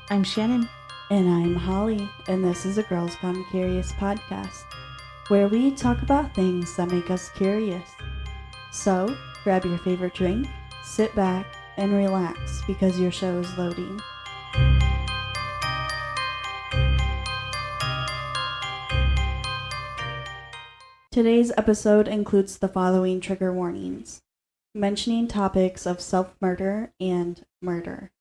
I'm Shannon. And I'm Holly, and this is a Girls Gone Curious podcast, where we talk about things that make us curious. So, grab your favorite drink, sit back, and relax because your show is loading. Today's episode includes the following trigger warnings, mentioning topics of self-murder and murder.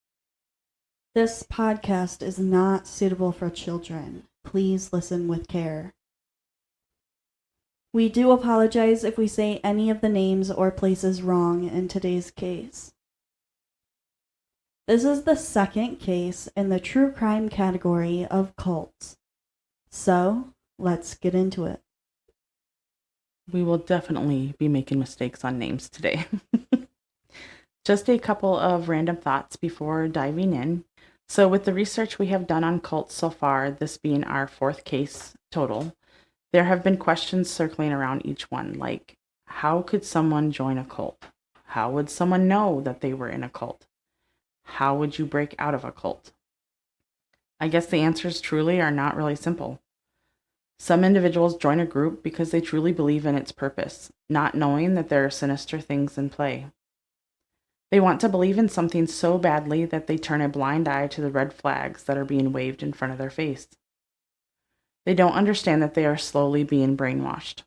This podcast is not suitable for children. Please listen with care. We do apologize if we say any of the names or places wrong in today's case. This is the second case in the true crime category of cults. So, let's get into it. We will definitely be making mistakes on names today. Just a couple of random thoughts before diving in. So with the research we have done on cults so far, this being our fourth case total, there have been questions circling around each one, like, how could someone join a cult? How would someone know that they were in a cult? How would you break out of a cult? I guess the answers truly are not really simple. Some individuals join a group because they truly believe in its purpose, not knowing that there are sinister things in play. They want to believe in something so badly that they turn a blind eye to the red flags that are being waved in front of their face. They don't understand that they are slowly being brainwashed.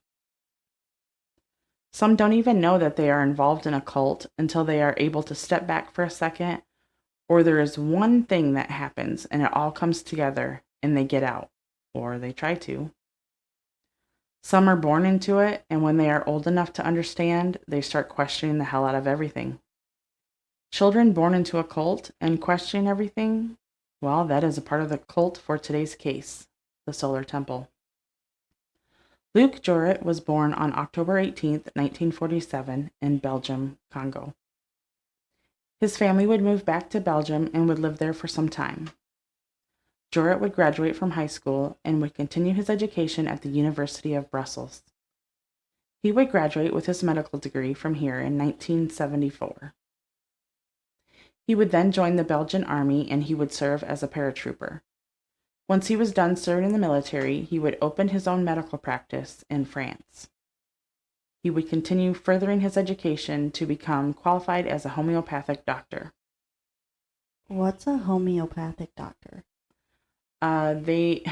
Some don't even know that they are involved in a cult until they are able to step back for a second, or there is one thing that happens and it all comes together and they get out, or they try to. Some are born into it, and when they are old enough to understand, they start questioning the hell out of everything. Children born into a cult and questioning everything, well, that is a part of the cult for today's case, the Solar Temple. Luc Joret was born on October 18th, 1947 in Belgium, Congo. His family would move back to Belgium and would live there for some time. Joret would graduate from high school and would continue his education at the University of Brussels. He would graduate with his medical degree from here in 1974. He would then join the Belgian army and he would serve as a paratrooper. Once he was done serving in the military, he would open his own medical practice in France. He would continue furthering his education to become qualified as a homeopathic doctor. What's a homeopathic doctor? The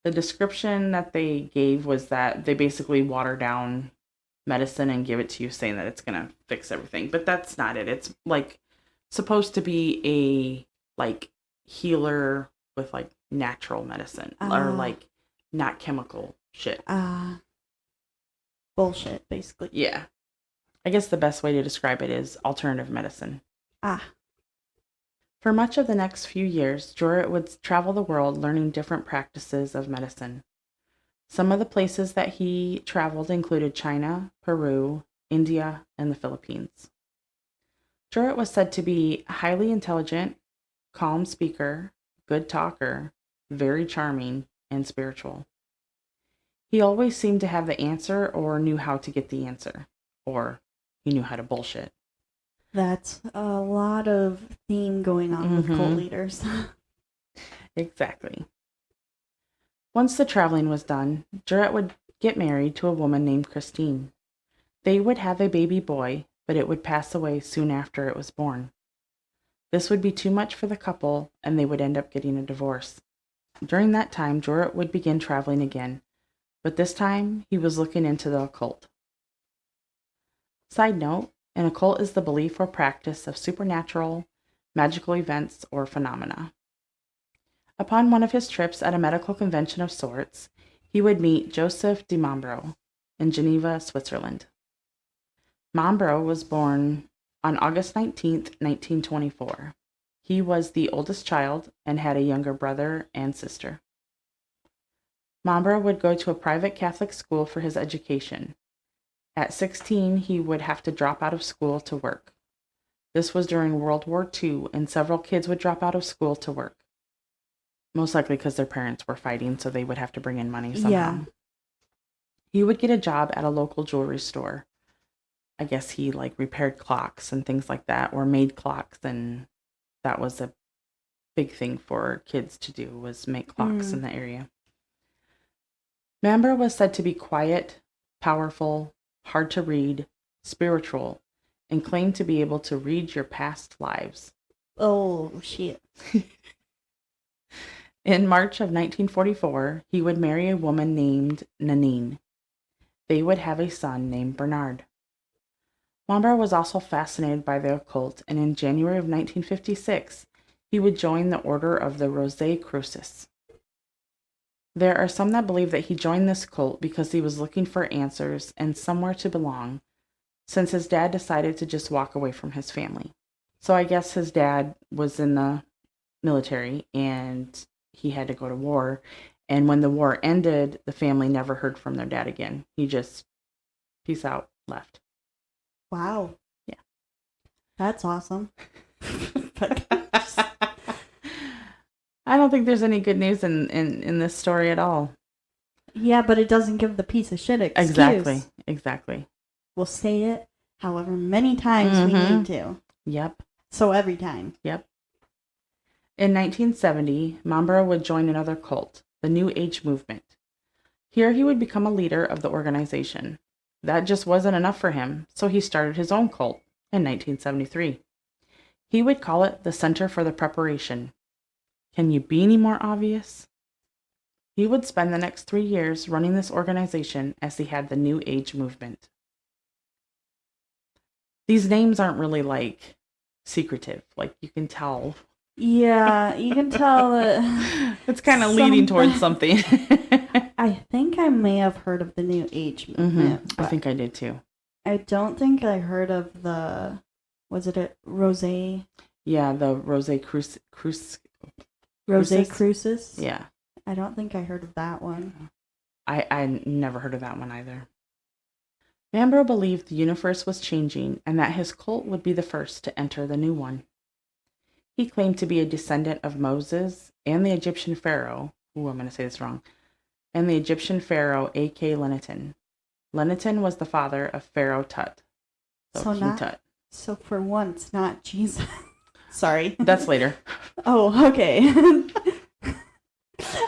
description that they gave was that they basically water down medicine and give it to you saying that it's going to fix everything. But that's not it. It's like supposed to be a healer with like natural medicine or like not chemical shit. Bullshit, basically. Yeah. I guess the best way to describe it is alternative medicine. For much of the next few years, Joret would travel the world learning different practices of medicine. Some of the places that he traveled included China, Peru, India, and the Philippines. Joret was said to be highly intelligent, calm speaker, good talker, very charming, and spiritual. He always seemed to have the answer or knew how to get the answer, or he knew how to bullshit. That's a lot of theme going on with cult leaders. Exactly. Once the traveling was done, Joret would get married to a woman named Christine. They would have a baby boy, but it would pass away soon after it was born. This would be too much for the couple, and they would end up getting a divorce. During that time, Joret would begin traveling again, but this time he was looking into the occult. Side note, an occult is the belief or practice of supernatural, magical events, or phenomena. Upon one of his trips at a medical convention of sorts, he would meet Joseph de Mombro in Geneva, Switzerland. Mombro was born on August 19th, 1924. He was the oldest child and had a younger brother and sister. Mombro would go to a private Catholic school for his education. At 16, he would have to drop out of school to work. This was during World War II, and several kids would drop out of school to work. Most likely because their parents were fighting, so they would have to bring in money somehow. Yeah. He would get a job at a local jewelry store. I guess he repaired clocks and things like that, or made clocks, and that was a big thing for kids to do, was make clocks in the area. Mambra was said to be quiet, powerful, hard to read, spiritual, and claimed to be able to read your past lives. Oh, shit. In March of 1944, he would marry a woman named Nanine. They would have a son named Bernard. Mambra was also fascinated by the occult, and in January of 1956, he would join the Order of the Rosicrucians. There are some that believe that he joined this cult because he was looking for answers and somewhere to belong, since his dad decided to just walk away from his family. So I guess his dad was in the military and he had to go to war. And when the war ended, the family never heard from their dad again. He just, peace out, left. Wow. Yeah. That's awesome. I don't think there's any good news in this story at all. Yeah, but it doesn't give the piece of shit excuse. Exactly. We'll say it however many times we need to. Yep. So every time. Yep. In 1970, Mambra would join another cult, the New Age movement. Here he would become a leader of the organization. That just wasn't enough for him, so he started his own cult in 1973. He would call it the Center for the Preparation. Can you be any more obvious? He would spend the next 3 years running this organization as he had the New Age movement. These names aren't really, like, secretive. Like, you can tell. Yeah, you can tell that... It's kind of leading towards something. I think I may have heard of the New Age movement. I think I did, too. I don't think I heard of the... Was it a Rosé? Yeah, the Rosicrucians? Yeah. I don't think I heard of that one. I never heard of that one either. Mambra believed the universe was changing and that his cult would be the first to enter the new one. He claimed to be a descendant of Moses and the Egyptian pharaoh. I'm going to say this wrong. And the Egyptian pharaoh A.K. Lenetin. Lenetin was the father of Pharaoh Tut. King Tut. So for once, not Jesus. Sorry. That's later. Oh, okay.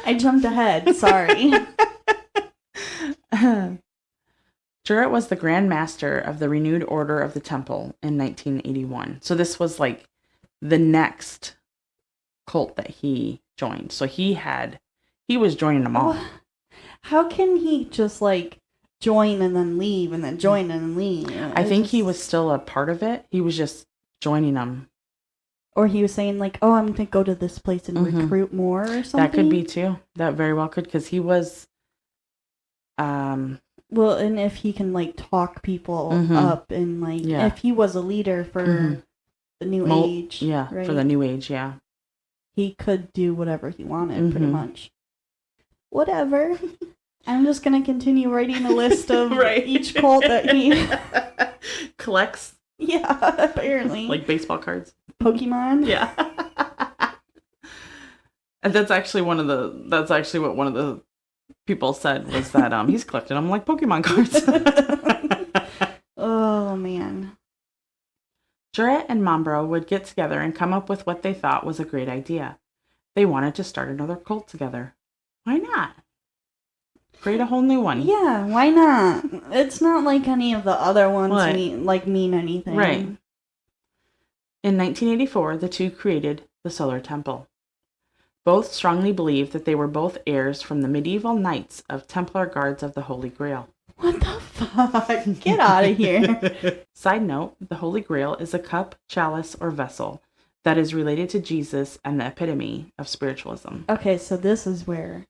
I jumped ahead. Sorry. Juret was the Grand Master of the Renewed Order of the Temple in 1981. So this was like the next cult that he joined. So he was joining them all. How can he just like join and then leave and then join and then leave? I think he was still a part of it. He was just joining them. Or he was saying like, oh, I'm going to go to this place and recruit more or something. That could be too. That very well could, because he was... Well, and if he can like talk people up and like, if he was a leader for the New Age. Yeah, right? For the New Age, yeah. He could do whatever he wanted, pretty much. Whatever. I'm just going to continue writing a list of each cult that he... collects. Yeah, apparently. Like baseball cards. Pokemon? Yeah. And that's actually what one of the people said was that he's collecting them like Pokemon cards. Oh, man. Juret and Mambra would get together and come up with what they thought was a great idea. They wanted to start another cult together. Why not? Create a whole new one. Yeah, why not? It's not like any of the other ones mean anything. Right. In 1984, the two created the Solar Temple. Both strongly believed that they were both heirs from the medieval knights of Templar Guards of the Holy Grail. What the fuck? Get out of here. Side note, the Holy Grail is a cup, chalice, or vessel that is related to Jesus and the epitome of spiritualism. Okay, so this is where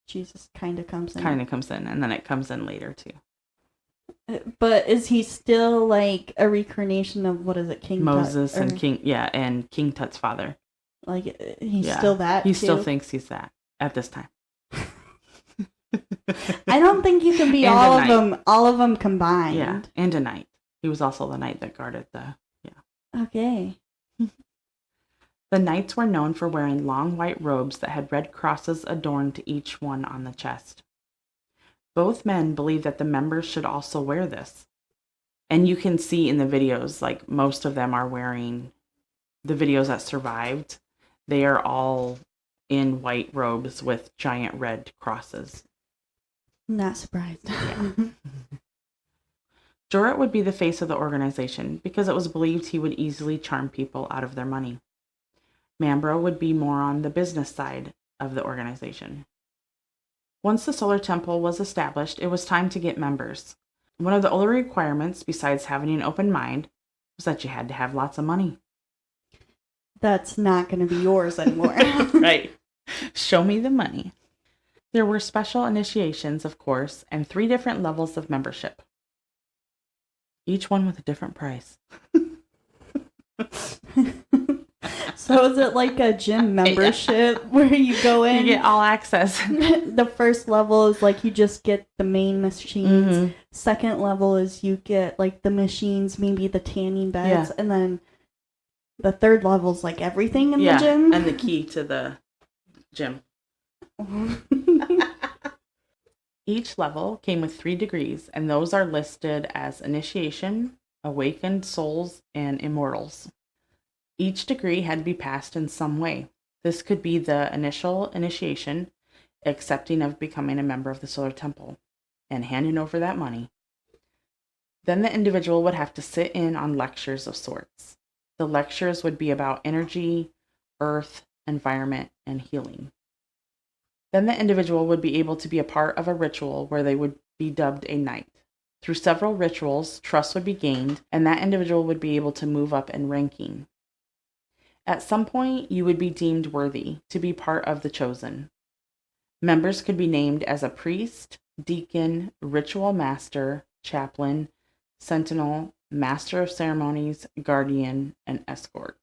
Jesus kind of comes in. And then it comes in later, too. But is he still, like, a reincarnation of, what is it, King Moses Tut? and King Tut's father. Like, he's still that, He still thinks he's that, at this time. I don't think you can be all of them combined. Yeah, and a knight. He was also the knight that guarded Okay. The knights were known for wearing long white robes that had red crosses adorned to each one on the chest. Both men believed that the members should also wear this. And you can see in the videos, like most of them are wearing, the videos that survived, They are all in white robes with giant red crosses. Not surprised. Jorrit would be the face of the organization because it was believed he would easily charm people out of their money. Mambro would be more on the business side of the organization. Once the Solar Temple was established, it was time to get members. One of the only requirements, besides having an open mind, was that you had to have lots of money. That's not going to be yours anymore. Right. Show me the money. There were special initiations, of course, and 3 different levels of membership. Each one with a different price. So is it like a gym membership where you go in? You get all access. The first level is like you just get the main machines. Mm-hmm. Second level is you get like the machines, maybe the tanning beds. Yeah. And then the third level is like everything in the gym. And the key to the gym. Each level came with 3 degrees, and those are listed as Initiation, Awakened Souls, and Immortals. Each degree had to be passed in some way. This could be the initial initiation, accepting of becoming a member of the Solar Temple, and handing over that money. Then the individual would have to sit in on lectures of sorts. The lectures would be about energy, earth, environment, and healing. Then the individual would be able to be a part of a ritual where they would be dubbed a knight. Through several rituals, trust would be gained, and that individual would be able to move up in ranking. At some point, you would be deemed worthy to be part of the chosen. Members could be named as a priest, deacon, ritual master, chaplain, sentinel, master of ceremonies, guardian, and escort.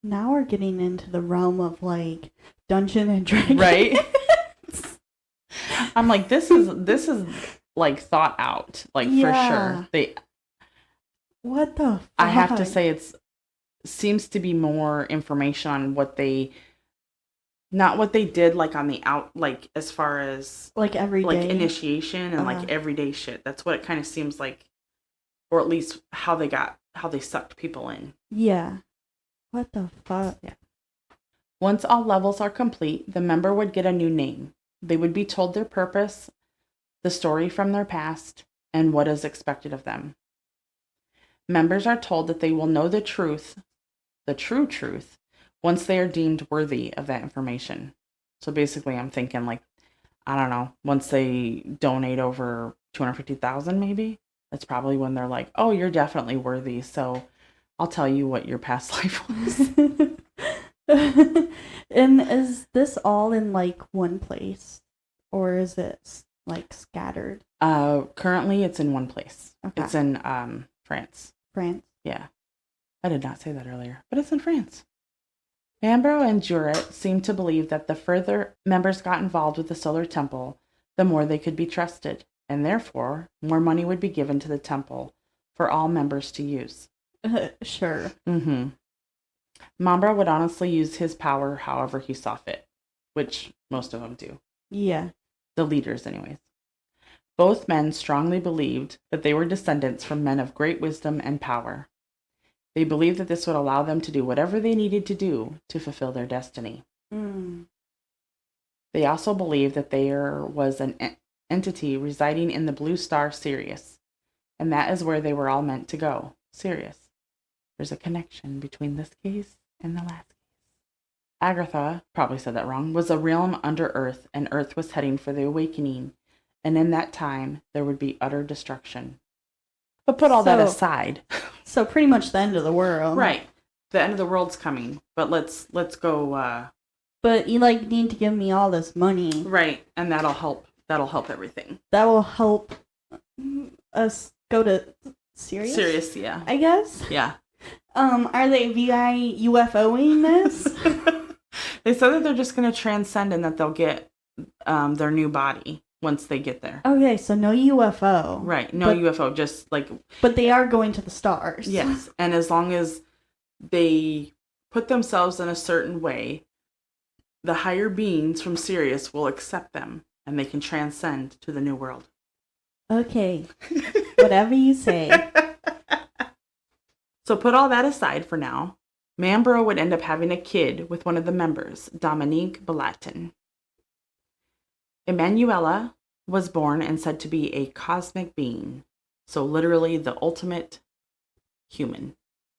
Now we're getting into the realm of like Dungeon and Dragons. Right? I'm like, this is like thought out, like for sure. What the fuck? I have to say seems to be more information on what they, not what they did like on the out, like as far as like everyday like initiation and like everyday shit. That's what it kind of seems like, or at least how they sucked people in. Yeah. What the fuck? Yeah. Once all levels are complete, the member would get a new name. They would be told their purpose, the story from their past, and what is expected of them. Members are told that they will know the truth, the true truth, once they are deemed worthy of that information. So basically, I'm thinking like, I don't know, once they donate over 250,000 maybe, that's probably when they're like, oh, you're definitely worthy, so I'll tell you what your past life was. And is this all in like one place, or is it like scattered? Currently it's in one place. Okay. It's in France. France. Yeah. I did not say that earlier, but it's in France. Mambro and Jorrit seemed to believe that the further members got involved with the Solar Temple, the more they could be trusted, and therefore more money would be given to the temple for all members to use. Sure. Mm-hmm. Mambro would honestly use his power however he saw fit, which most of them do. Yeah. The leaders, anyways. Both men strongly believed that they were descendants from men of great wisdom and power. They believed that this would allow them to do whatever they needed to do to fulfill their destiny. Mm. They also believed that there was an entity residing in the blue star Sirius, and that is where they were all meant to go, Sirius. There's a connection between this case and the last case. Agartha, probably said that wrong, was a realm under Earth, and Earth was heading for the awakening, and in that time, there would be utter destruction. But put all that aside. So pretty much the end of the world. Right. The end of the world's coming, but let's go... But you like need to give me all this money. Right, and that'll help everything. That will help us go to Sirius? Sirius, yeah. I guess? Yeah. Are they VI UFOing this? They said that they're just going to transcend and that they'll get their new body once they get there. Okay, so no UFO. Right, no UFO, just like... But they are going to the stars. Yes, and as long as they put themselves in a certain way, the higher beings from Sirius will accept them, and they can transcend to the new world. Okay, whatever you say. So put all that aside for now. Mambro would end up having a kid with one of the members, Dominique Balatin. Emanuela was born and said to be a cosmic being, so literally the ultimate human,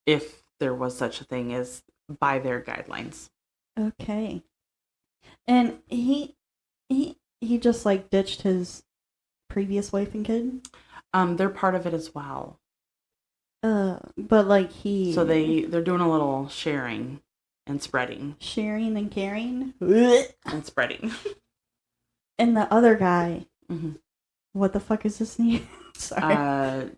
if there was such a thing as by their guidelines. Okay. And he just like ditched his previous wife and kid? They're part of it as well. But like So they're doing a little sharing and spreading. Sharing and caring? And spreading. And the other guy, Mm-hmm. What the fuck is his name? Sorry.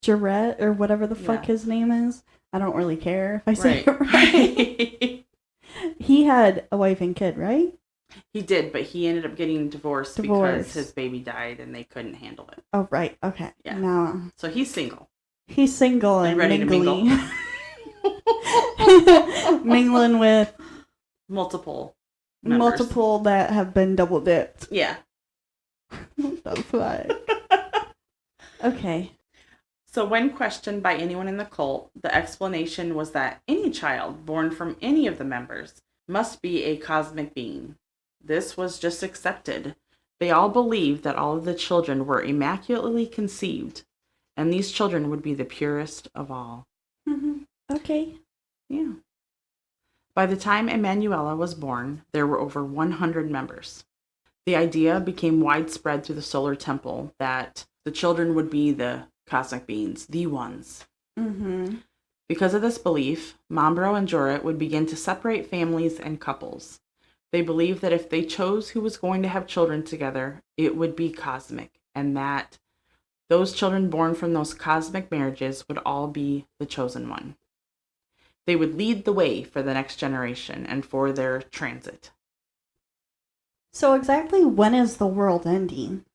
Jarrett or whatever the fuck his name is. I don't really care if I say it right. He had a wife and kid, right? He did, but he ended up getting divorced because his baby died and they couldn't handle it. Oh, right. Okay. Yeah. Now, so he's single. He's single and ready mingling. to mingle. Mingling with multiple members. Multiple that have been double dipped. Yeah. What the fuck? Okay. So when questioned by anyone in the cult, the explanation was that any child born from any of the members must be a cosmic being. This was just accepted. They all believed that all of the children were immaculately conceived, and these children would be the purest of all. Mm-hmm. Okay. Yeah. By the time Emanuela was born, there were over 100 members. The idea became widespread through the solar temple that the children would be the cosmic beings, the ones. Mm-hmm. Because of this belief, Mambro and Joret would begin to separate families and couples. They believed that if they chose who was going to have children together, it would be cosmic, and that those children born from those cosmic marriages would all be the chosen one. They would lead the way for the next generation and for their transit. So exactly when is the world ending?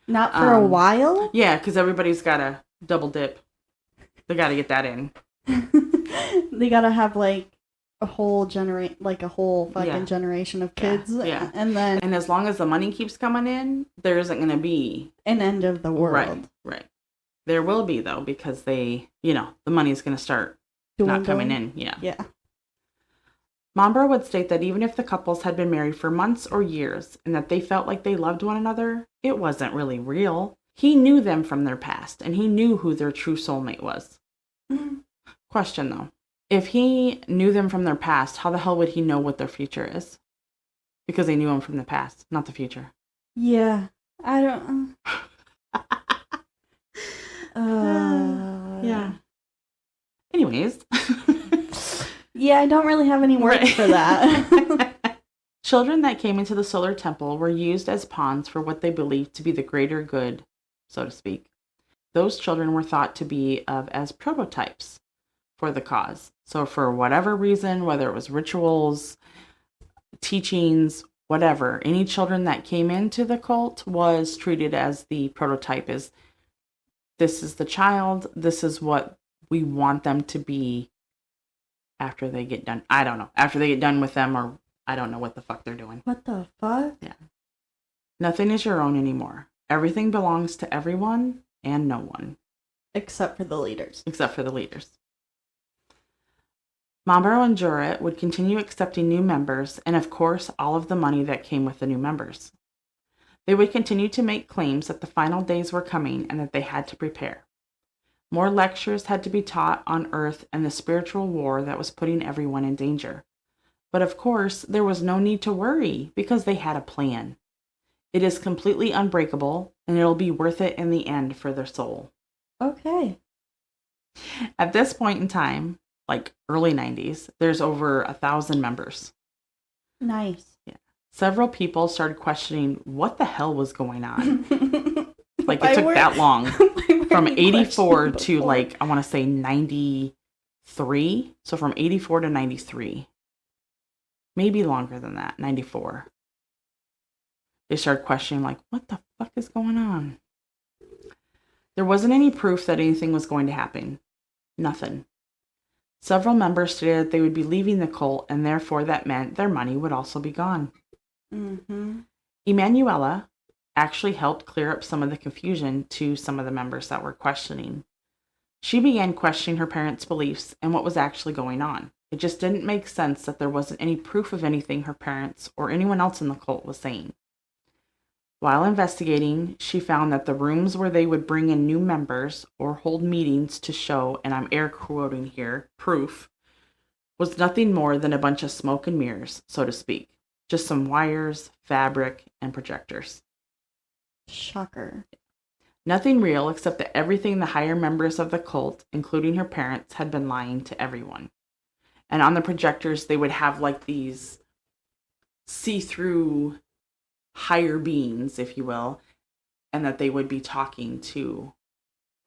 Not for a while? Yeah, because everybody's got to double dip. They got to get that in. They got to have like a whole fucking generation of kids. Yeah. And as long as the money keeps coming in, there isn't going to be an end of the world. Right. There will be though, because the money's going to start not coming in. Yeah. Mambro would state that even if the couples had been married for months or years and that they felt like they loved one another, it wasn't really real. He knew them from their past, and he knew who their true soulmate was. Mm-hmm. Question, though. If he knew them from their past, how the hell would he know what their future is? Because they knew him from the past, not the future. Yeah. I don't... Yeah. Anyways... Yeah, I don't really have any words for that. Children that came into the solar temple were used as pawns for what they believed to be the greater good, so to speak. Those children were thought to be as prototypes for the cause. So for whatever reason, whether it was rituals, teachings, whatever, any children that came into the cult was treated as the prototype. As this is the child, this is what we want them to be after they get done. I don't know. After they get done with them, or I don't know what the fuck they're doing. What the fuck? Yeah. Nothing is your own anymore. Everything belongs to everyone and no one. Except for the leaders. Mambro and Joret would continue accepting new members and, of course, all of the money that came with the new members. They would continue to make claims that the final days were coming and that they had to prepare. More lectures had to be taught on Earth and the spiritual war that was putting everyone in danger. But of course, there was no need to worry because they had a plan. It is completely unbreakable, and it'll be worth it in the end for their soul. Okay. At this point in time, like early 90s, there's over 1,000 members. Nice. Yeah. Several people started questioning what the hell was going on. Like, it took that long. From 84 to, like, I want to say 93. So from 84 to 93. Maybe longer than that, 94. They started questioning, like, what the fuck is going on? There wasn't any proof that anything was going to happen. Nothing. Several members stated that they would be leaving the cult, and therefore that meant their money would also be gone. Mm-hmm. Emanuela actually helped clear up some of the confusion to some of the members that were questioning. She began questioning her parents' beliefs and what was actually going on. It just didn't make sense that there wasn't any proof of anything her parents or anyone else in the cult was saying. While investigating, she found that the rooms where they would bring in new members or hold meetings to show, and I'm air quoting here, proof, was nothing more than a bunch of smoke and mirrors, so to speak. Just some wires, fabric, and projectors. Shocker. Nothing real except that everything the higher members of the cult, including her parents, had been lying to everyone. And on the projectors, they would have like these see-through higher beings, if you will, and that they would be talking to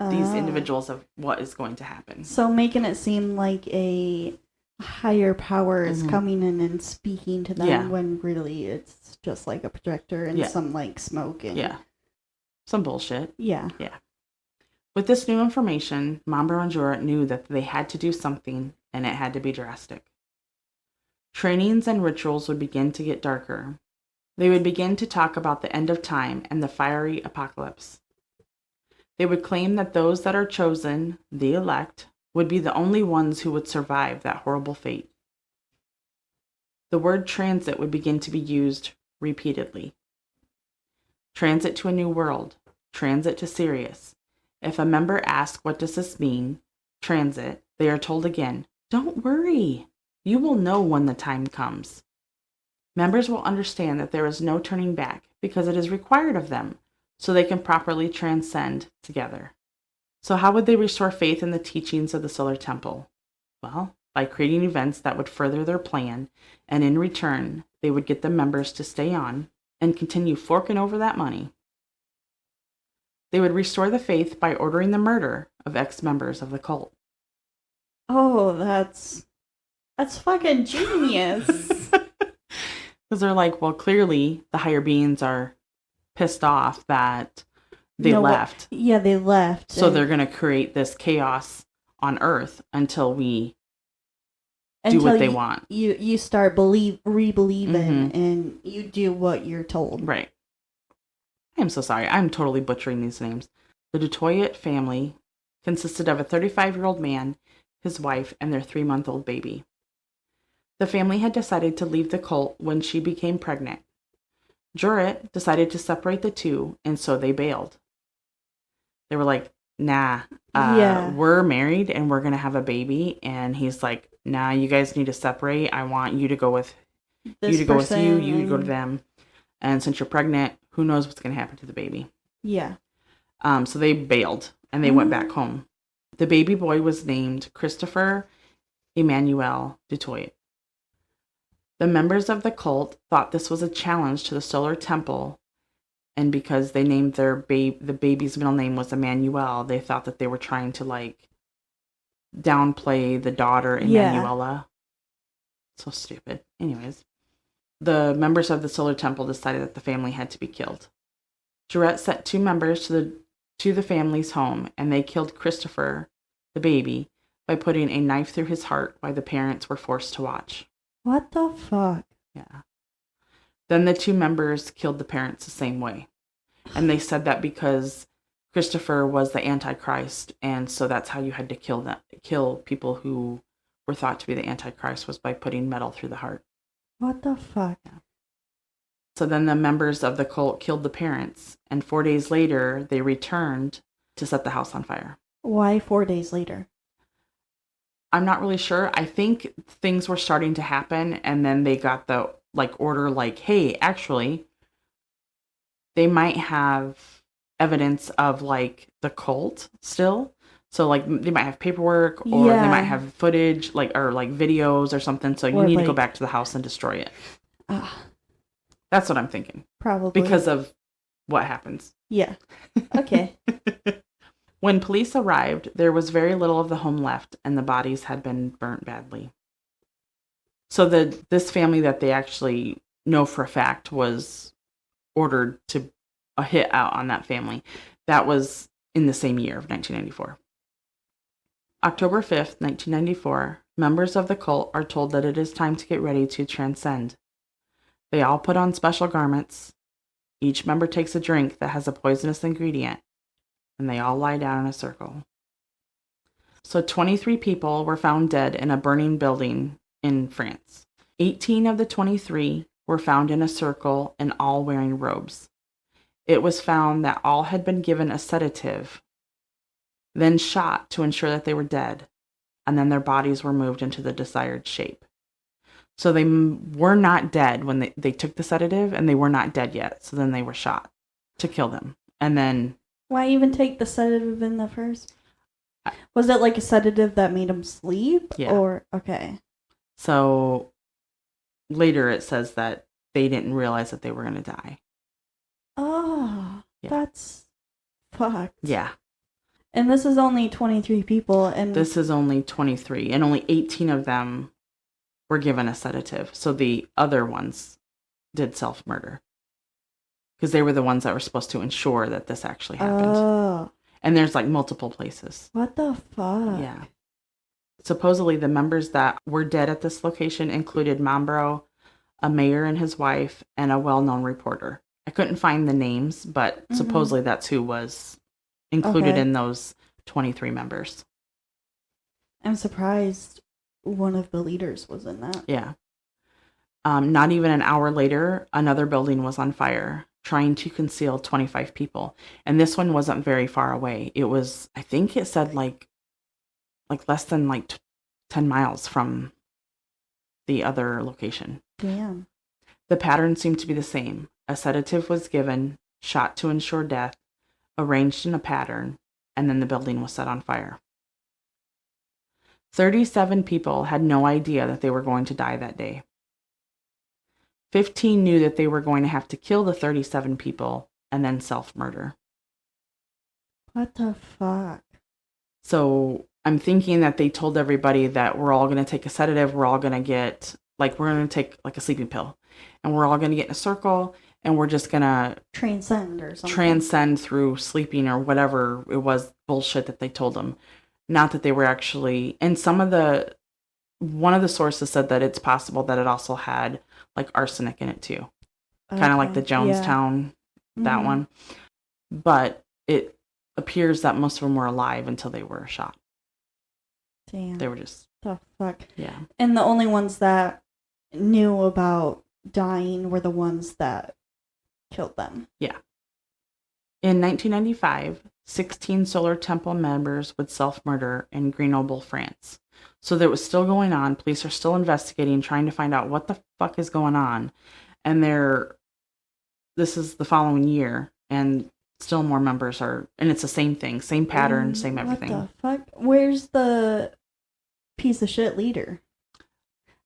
these individuals of what is going to happen. So making it seem like a higher power is coming in and speaking to them when really it's just like a projector and some like smoke and some bullshit. Yeah. With this new information, Mambo and Jorah knew that they had to do something, and it had to be drastic. Trainings and rituals would begin to get darker. They would begin to talk about the end of time and the fiery apocalypse. They would claim that those that are chosen, the elect, would be the only ones who would survive that horrible fate. The word transit would begin to be used repeatedly. Transit to a new world. Transit to Sirius. If a member asks, what does this mean? Transit, they are told again, don't worry. You will know when the time comes. Members will understand that there is no turning back because it is required of them so they can properly transcend together. So how would they restore faith in the teachings of the Solar Temple? Well, by creating events that would further their plan, and in return, they would get the members to stay on and continue forking over that money. They would restore the faith by ordering the murder of ex-members of the cult. Oh, that's fucking genius. Because they're like, well, clearly the higher beings are pissed off that they left. Yeah, they left. So they're going to create this chaos on Earth until we do what they want. You start re-believing and you do what you're told. Right. I'm so sorry. I'm totally butchering these names. The Dutoit family consisted of a 35-year-old man, his wife, and their 3-month-old baby. The family had decided to leave the cult when she became pregnant. Jorah decided to separate the two, and so they bailed. They were like, nah, we're married and we're going to have a baby. And he's like, nah, you guys need to separate. I want you to go with you to go with you to go to them. And since you're pregnant, who knows what's going to happen to the baby. Yeah. So they bailed and they went back home. The baby boy was named Christopher Emmanuel Dutoit. The members of the cult thought this was a challenge to the Solar Temple, and because they named the baby's middle name was Emmanuel, they thought that they were trying to like downplay the daughter Emmanuela. So stupid. Anyways, the members of the Solar Temple decided that the family had to be killed. Jorah sent 2 members to the family's home, and they killed Christopher, the baby, by putting a knife through his heart while the parents were forced to watch. What the fuck? Yeah. Then the 2 members killed the parents the same way. And they said that because Christopher was the Antichrist, and so that's how you had to kill people who were thought to be the Antichrist, was by putting metal through the heart. What the fuck? Yeah. So then the members of the cult killed the parents, and 4 days later, they returned to set the house on fire. Why 4 days later? I'm not really sure. I think things were starting to happen, and then they got the order hey, actually, they might have evidence of the cult still. So they might have paperwork, or they might have footage or videos or something. So you need to go back to the house and destroy it. That's what I'm thinking. Probably because of what happens. Yeah. Okay. When police arrived, there was very little of the home left, and the bodies had been burnt badly. So this family that they actually know for a fact was ordered to hit out on that family. That was in the same year of 1994. October 5th, 1994, members of the cult are told that it is time to get ready to transcend. They all put on special garments. Each member takes a drink that has a poisonous ingredient, and they all lie down in a circle. So 23 people were found dead in a burning building in France. 18 of the 23 were found in a circle and all wearing robes. It was found that all had been given a sedative, then shot to ensure that they were dead, and then their bodies were moved into the desired shape. So they were not dead when they took the sedative, and they were not dead yet. So then they were shot to kill them. And then... Why even take the sedative in the first? Was it like a sedative that made them sleep? Yeah. Or, okay. So later it says that they didn't realize that they were going to die. Oh, yeah. That's fucked. Yeah. And this is only 23 people. And this is only 23. And only 18 of them were given a sedative. So the other ones did self-murder. Because they were the ones that were supposed to ensure that this actually happened. Oh. And there's like multiple places. What the fuck? Yeah. Supposedly the members that were dead at this location included Mambro, a mayor and his wife, and a well-known reporter. I couldn't find the names, but supposedly that's who was included in those 23 members. I'm surprised one of the leaders was in that. Yeah. Not even an hour later, another building was on fire, trying to conceal 25 people. And this one wasn't very far away. It was, I think it said like less than 10 miles from the other location. Damn. The pattern seemed to be the same. A sedative was given, shot to ensure death, arranged in a pattern, and then the building was set on fire. 37 people had no idea that they were going to die that day. 15 knew that they were going to have to kill the 37 people and then self-murder. What the fuck? So I'm thinking that they told everybody that we're all going to take a sedative, we're all going to get, we're going to take a sleeping pill, and we're all going to get in a circle, and we're just going to transcend or something. Transcend through sleeping or whatever it was bullshit that they told them. Not that they were actually, and one of the sources said that it's possible that it also had arsenic in it too. Okay. Kind of like the Jonestown, that one. But it appears that most of them were alive until they were shot. Damn. They were just... The fuck? Yeah. And the only ones that knew about dying were the ones that killed them. Yeah. In 1995, 16 Solar Temple members would self-murder in Grenoble, France. So that was still going on. Police are still investigating, trying to find out what the fuck is going on. And this is the following year, and still more members are, and it's the same thing, same pattern, same everything. What the fuck? Where's the piece of shit leader?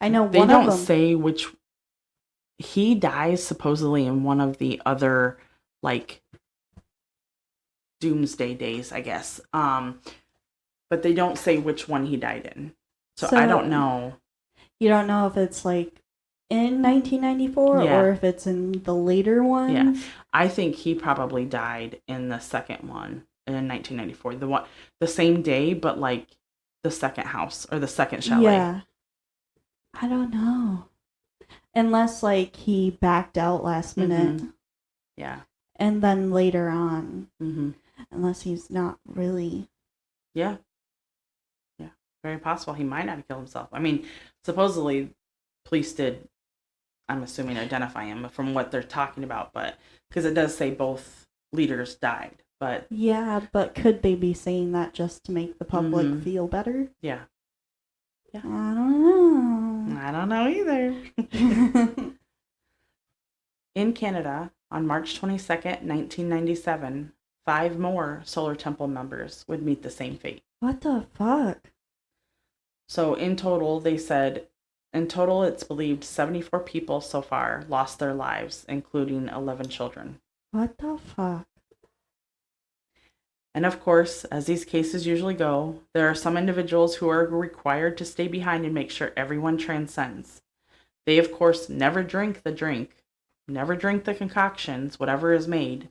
I know they one of them. They don't say which. He dies supposedly in one of the other, doomsday days, I guess. But they don't say which one he died in. So I don't know. You don't know if it's in 1994 or if it's in the later one? Yeah. I think he probably died in the second one in 1994. The same day, but the second house or the second chalet. Yeah. I don't know. Unless he backed out last minute. Yeah. And then later on. Mm-hmm. Unless he's not really. Yeah. Yeah. Very possible. He might not have killed himself. I mean, supposedly police did, I'm assuming, identify him from what they're talking about, but because it does say both leaders died. But yeah, but could they be saying that just to make the public feel better? Yeah. Yeah. I don't know. I don't know either. In Canada, on March 22nd, 1997, 5 more Solar Temple members would meet the same fate. What the fuck? So in total, they said, it's believed 74 people so far lost their lives, including 11 children. What the fuck? And of course, as these cases usually go, there are some individuals who are required to stay behind and make sure everyone transcends. They, of course, never drink the drink, never drink the concoctions, whatever is made.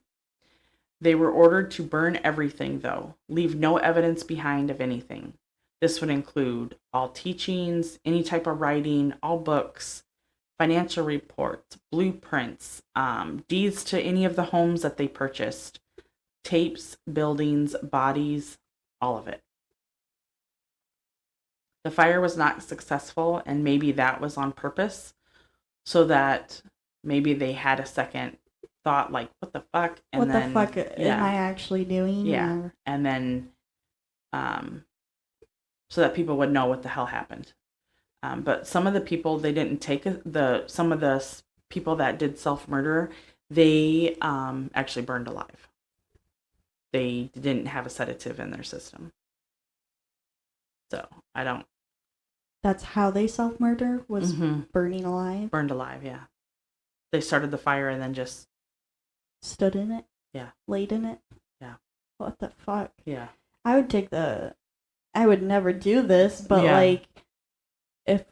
They were ordered to burn everything, though, leave no evidence behind of anything. This would include all teachings, any type of writing, all books, financial reports, blueprints, deeds to any of the homes that they purchased, tapes, buildings, bodies, all of it. The fire was not successful, and maybe that was on purpose, so that maybe they had a second thought, like, what the fuck? And what then, the fuck am I actually doing? Yeah. Or... And then, so that people would know what the hell happened. But some of the people, they didn't take some of the people that did self-murder, they actually burned alive. They didn't have a sedative in their system. So, I don't... That's how they self-murder, was burning alive? Burned alive, yeah. They started the fire and then just... stood in it? Yeah. Laid in it? Yeah. What the fuck? Yeah. I would never do this, but like, if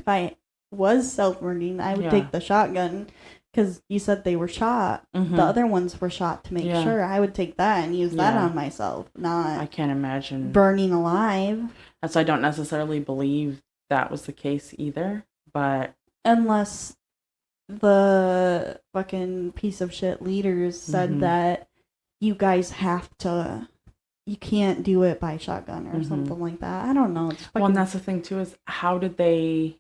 I was self-murdering, I would take the shotgun, because you said they were shot. The other ones were shot to make sure. I would take that and use that on myself, not... I can't imagine. Burning alive. That's why I don't necessarily believe that was the case either, but... Unless the fucking piece of shit leaders said that you guys have to... You can't do it by shotgun or something like that. I don't know. It's fucking... Well, and that's the thing, too, is how did they...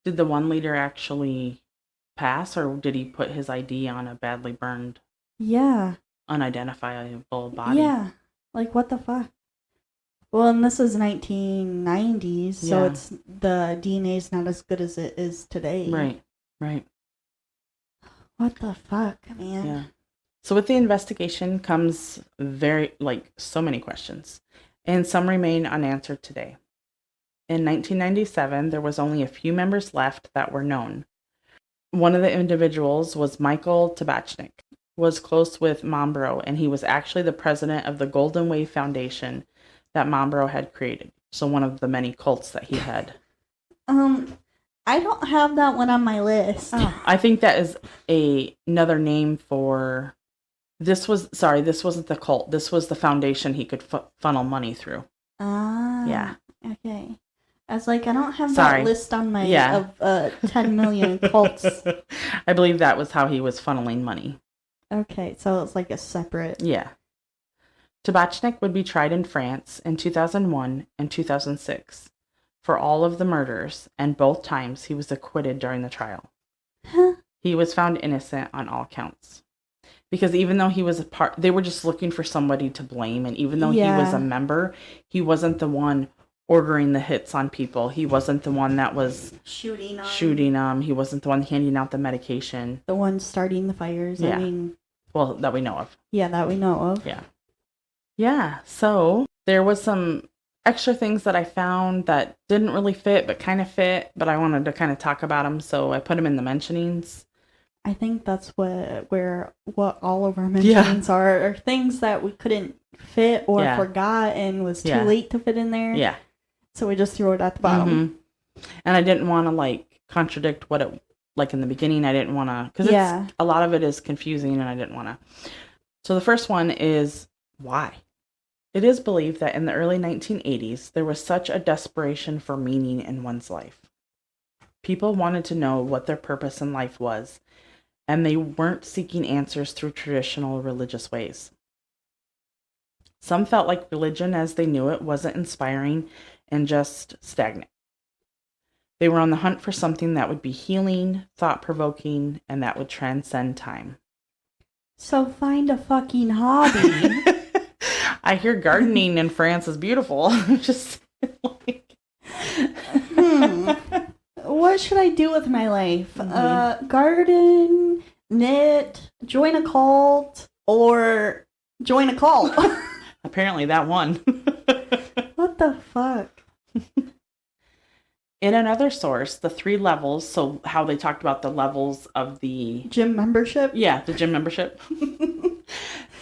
Did the one leader actually pass, or did he put his ID on a badly burned... Yeah. Unidentifiable body? Yeah. Like, what the fuck? Well, and this is 1990s, so it's... The DNA's not as good as it is today. Right. What the fuck, man? Yeah. So with the investigation comes so many questions, and some remain unanswered today. In 1997, there was only a few members left that were known. One of the individuals was Michael Tabachnik, was close with Mombro, and he was actually the president of the Golden Wave Foundation that Mombro had created. So one of the many cults that he had. I don't have that one on my list. I think that is another name for... This wasn't the cult. This was the foundation he could funnel money through. Yeah. Okay. I was like, I don't have that list on my of 10 million cults. I believe that was how he was funneling money. Okay, so it's like a separate... Yeah. Tabachnik would be tried in France in 2001 and 2006 for all of the murders, and both times he was acquitted during the trial. Huh? He was found innocent on all counts. Because even though he was they were just looking for somebody to blame, and even though he was a member, he wasn't the one ordering the hits on people. He wasn't the one that was shooting them. He wasn't the one handing out the medication. The one starting the fires. Yeah. I mean... Well, that we know of. Yeah, that we know of. Yeah. Yeah, so there was some extra things that I found that didn't really fit, but kind of fit, but I wanted to kind of talk about them, so I put them in the mentionings. I think that's what all of our mentionings are things that we couldn't fit or forgot and was too late to fit in there. Yeah. So we just threw it at the bottom. And I didn't want to contradict what it in the beginning. I didn't want to, because a lot of it is confusing, and I didn't want to. So the first one is why. It is believed that in the early 1980s, there was such a desperation for meaning in one's life. People wanted to know what their purpose in life was, and they weren't seeking answers through traditional religious ways. Some felt like religion as they knew it wasn't inspiring and just stagnant. They were on the hunt for something that would be healing, thought-provoking, and that would transcend time. So find a fucking hobby. I hear gardening in France is beautiful. Just like... What should I do with my life? Garden, knit, join a cult, or join a cult? Apparently that one. What the fuck? In another source, the 3 levels, so how they talked about the levels of the... Gym membership? Yeah, the gym membership.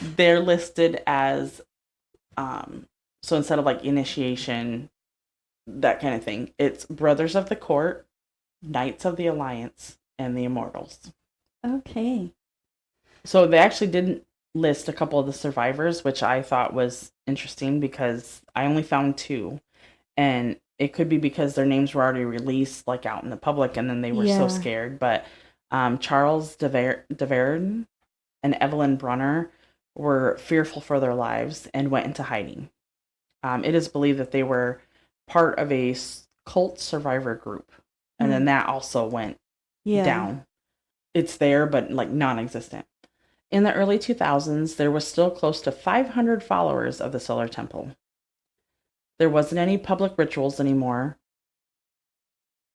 They're listed as, so instead of initiation, that kind of thing, it's Brothers of the Court, Knights of the Alliance, and the Immortals. Okay. So they actually didn't list a couple of the survivors, which I thought was interesting because I only found 2. And it could be because their names were already released, out in the public, and then they were so scared. But Charles de Verne and Evelyn Brunner were fearful for their lives and went into hiding. It is believed that they were part of a cult survivor group. And then that also went down. It's there, but like non-existent. In the early 2000s, there was still close to 500 followers of the Solar Temple. There wasn't any public rituals anymore.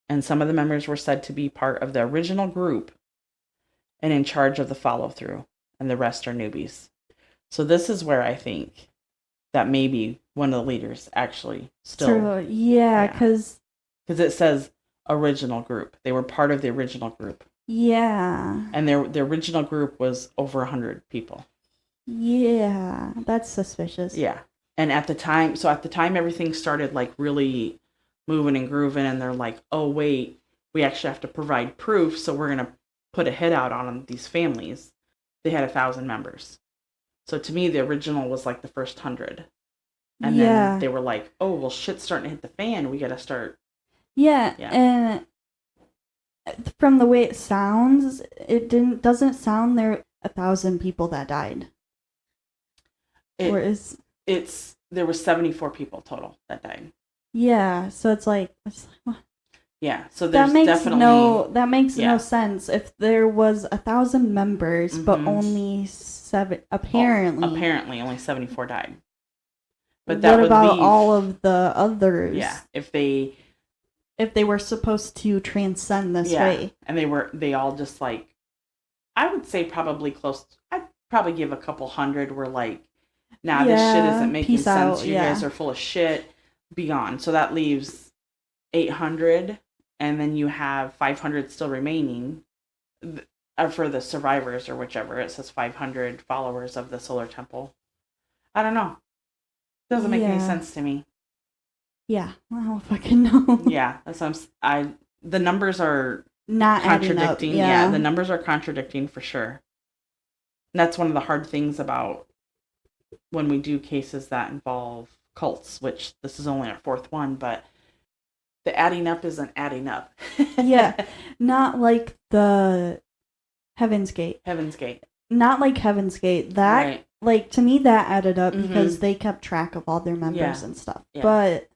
And some of the members were said to be part of the original group and in charge of the follow-through. And the rest are newbies. So this is where I think that maybe one of the leaders actually still... because it says original group. They were part of the original group. Yeah. And the original group was over 100 people. Yeah, that's suspicious. Yeah. And at the time everything started like really moving and grooving, and they're like, oh wait, we actually have to provide proof, so we're going to put a hit out on these families. They had 1,000 members. So to me, the original was like the first 100. And then they were like, oh, well, shit's starting to hit the fan. We got to start. Yeah. And from the way it sounds, doesn't sound there 1,000 people that died. There were 74 people total that died. Yeah. So it's like what? Yeah, so there's definitely... That makes no sense. If there was 1,000 members, but only 7... Apparently, only 74 died. But what about all of the others? Yeah, if they were supposed to transcend this way. And they all just like... I would say probably close... I'd probably give a couple hundred were like, nah, this shit isn't making sense. Out, you guys are full of shit. Be gone. So that leaves 800... And then you have 500 still remaining for the survivors or whichever. It says 500 followers of the Solar Temple. I don't know. Doesn't make any sense to me. Yeah, I don't fucking know. Yeah, that's what the numbers are not contradicting. Up, yeah, the numbers are contradicting for sure. And that's one of the hard things about when we do cases that involve cults, which this is only our fourth one, but the adding up isn't adding up. Yeah. Not like the Heaven's Gate. Not like Heaven's Gate. That, like, to me, that added up because they kept track of all their members and stuff. Yeah. But,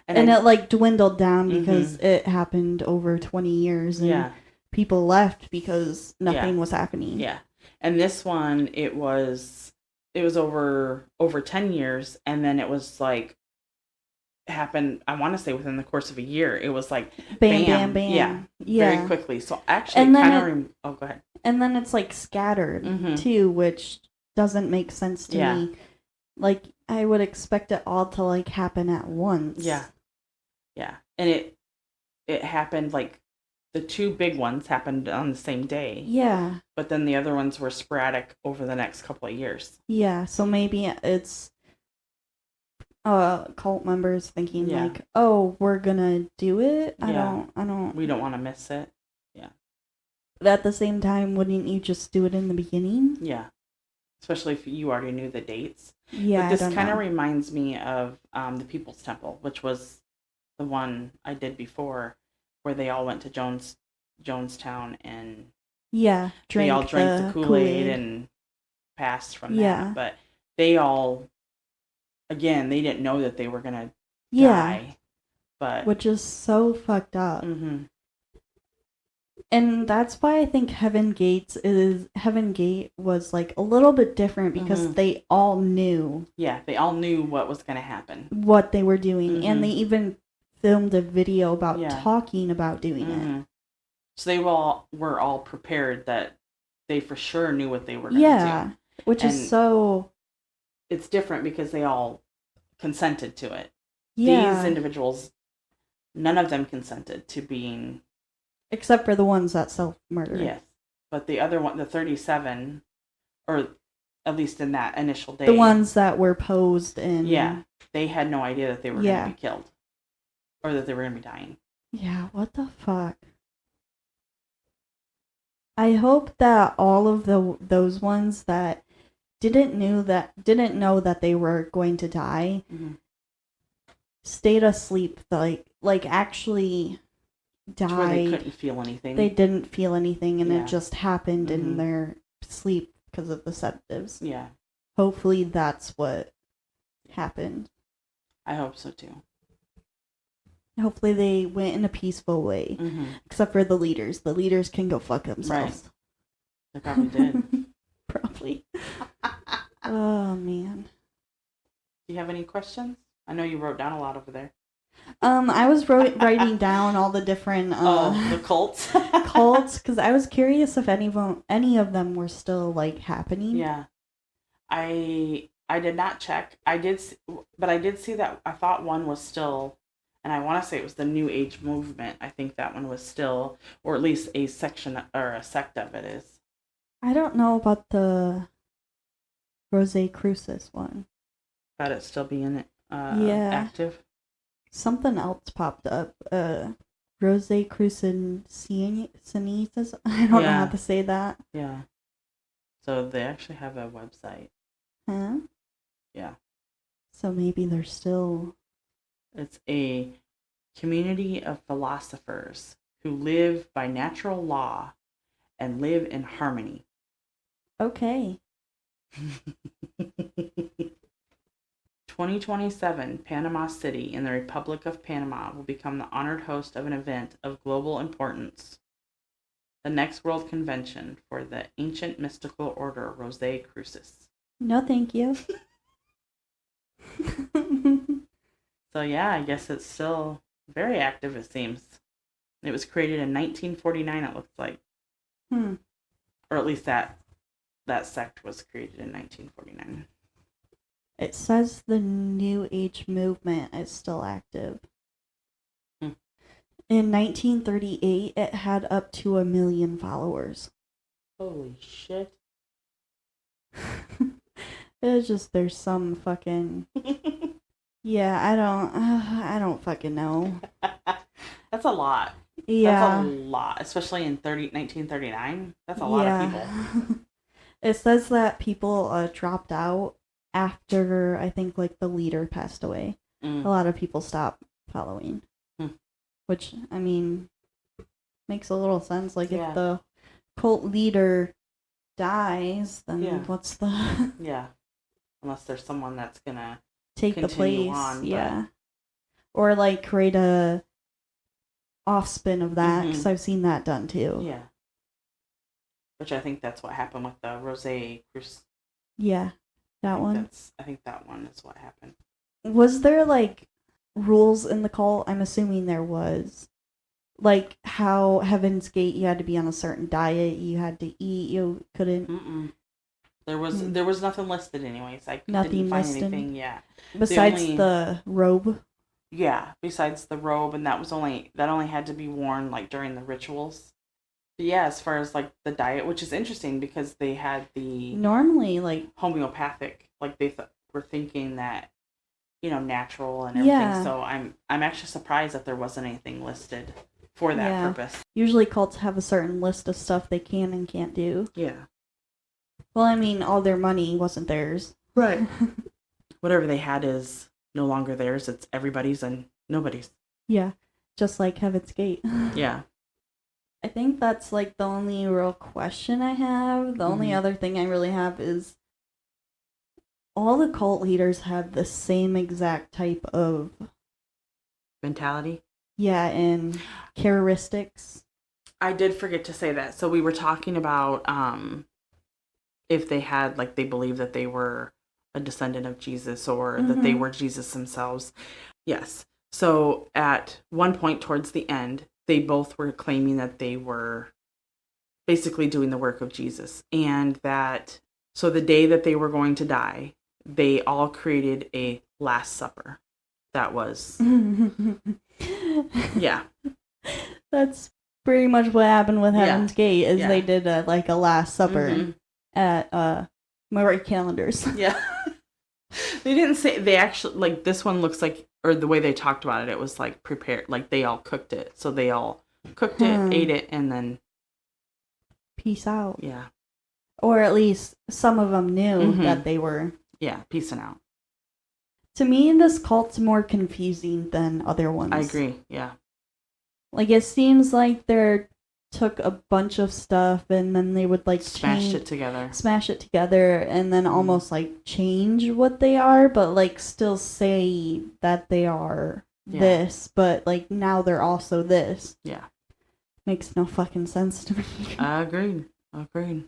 and it, like, dwindled down because it happened over 20 years. And people left because nothing was happening. Yeah. And this one, it was over 10 years. And then it was, like, happened, I want to say within the course of a year. It was like bam. Yeah. Very quickly. So actually go ahead. And then it's like scattered too, which doesn't make sense to me. Like I would expect it all to like happen at once. Yeah. And it happened like the two big ones happened on the same day. Yeah. But then the other ones were sporadic over the next couple of years. Yeah, so maybe it's cult members thinking like, oh, we're gonna do it. I don't. We don't want to miss it. Yeah. But at the same time, wouldn't you just do it in the beginning? Yeah. Especially if you already knew the dates. Yeah. But this kind of reminds me of the People's Temple, which was the one I did before, where they all went to Jonestown and they all drank the Kool-Aid and passed from that. But they all. Again, they didn't know that they were going to die. But which is so fucked up. Mm-hmm. And that's why I think Heaven Gate was like a little bit different because they all knew. Yeah, they all knew what was going to happen. What they were doing. And they even filmed a video about talking about doing it. So they were all prepared that they for sure knew what they were going to do. Which is so... It's different because they all consented to it. Yeah. These individuals, none of them consented to being... Except for the ones that self-murdered. Yes. But the other one, the 37, or at least in that initial day... The ones that were posed in... Yeah. They had no idea that they were going to be killed. Or that they were going to be dying. Yeah, what the fuck? I hope that all of those ones that didn't know that they were going to die stayed asleep, like actually died. Where they couldn't feel anything. They didn't feel anything, and it just happened in their sleep because of the sedatives. Yeah. Hopefully that's what happened. I hope so too. Hopefully they went in a peaceful way. Mm-hmm. Except for the leaders. The leaders can go fuck themselves. They probably did. Probably. Oh, man. Do you have any questions? I know you wrote down a lot over there. I was writing down all the different the cults. cults, because I was curious if any of them were still like happening. Yeah, I did not check. I did see that. I thought one was still, and I want to say it was the New Age movement. I think that one was still, or at least a section or a sect of it is. I don't know about the Rosicrucis one. About it still being active. Something else popped up. Rosicrucianitas. I don't know how to say that. Yeah. So they actually have a website. Huh? Yeah. So maybe they're still... It's a community of philosophers who live by natural law and live in harmony. Okay. 2027, Panama City in the Republic of Panama will become the honored host of an event of global importance. The next World Convention for the ancient mystical order Rosicrucis. No, thank you. So yeah, I guess it's still very active, it seems. It was created in 1949, it looks like. Or at least that sect was created in 1949. It says the New Age movement is still active. In 1938, it had up to 1 million followers. Holy shit. It's just, there's some fucking... Yeah, I don't fucking know. That's a lot. Yeah. That's a lot, especially in 1939. That's a lot of people. It says that people dropped out after, I think, like, the leader passed away. A lot of people stopped following. Which, I mean, makes a little sense. Like, if the cult leader dies, then what's the... Yeah. Unless there's someone that's gonna take the place. On, or, like, create a offspin of that, because I've seen that done, too. Yeah. Which I think that's what happened with the Rosicrucis. Yeah. That one? I think that one is what happened. Was there, like, rules in the cult? I'm assuming there was. Like, how Heaven's Gate, you had to be on a certain diet, you had to eat, you couldn't... There was nothing listed anyways. I nothing didn't find listed? anything, Besides the robe? Yeah, besides the robe, and that only had to be worn, like, during the rituals. But yeah, as far as, like, the diet, which is interesting because they had the... Normally, like... homeopathic, like, they were thinking that, natural and everything. Yeah. So I'm actually surprised that there wasn't anything listed for that purpose. Usually cults have a certain list of stuff they can and can't do. Yeah. Well, I mean, all their money wasn't theirs. Right. Whatever they had is no longer theirs. It's everybody's and nobody's. Yeah. Just like Heaven's Gate. Yeah. I think that's, like, the only real question I have. The only other thing I really have is all the cult leaders have the same exact type of... mentality? Yeah, and characteristics. I did forget to say that. So we were talking about if they had, like, they believed that they were a descendant of Jesus or that they were Jesus themselves. Yes. So at one point towards the end, they both were claiming that they were basically doing the work of Jesus. And that, so the day that they were going to die, they all created a Last Supper. That was, yeah. That's pretty much what happened with Heaven's Gate, is they did a Last Supper at Murray calendars. Yeah. They didn't say, they actually, like, this one looks like, or the way they talked about it, it was, like, prepared, like, they all cooked it. So they all cooked it, ate it, and then... peace out. Yeah. Or at least some of them knew that they were... Yeah, peacing out. To me, this cult's more confusing than other ones. I agree, yeah. Like, it seems like they're... took a bunch of stuff and then they would, like, smash it together and then almost, like, change what they are, but, like, still say that they are this, but like now they're also this. Yeah. Makes no fucking sense to me. Agreed.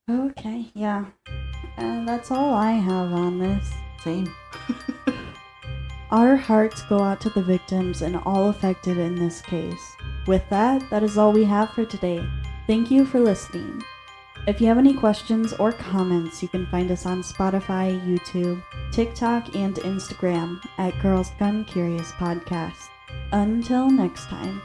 Okay, yeah. And that's all I have on this. Same. Our hearts go out to the victims and all affected in this case. With that, that is all we have for today. Thank you for listening. If you have any questions or comments, you can find us on Spotify, YouTube, TikTok, and Instagram at Girls Gone Curious Podcast. Until next time.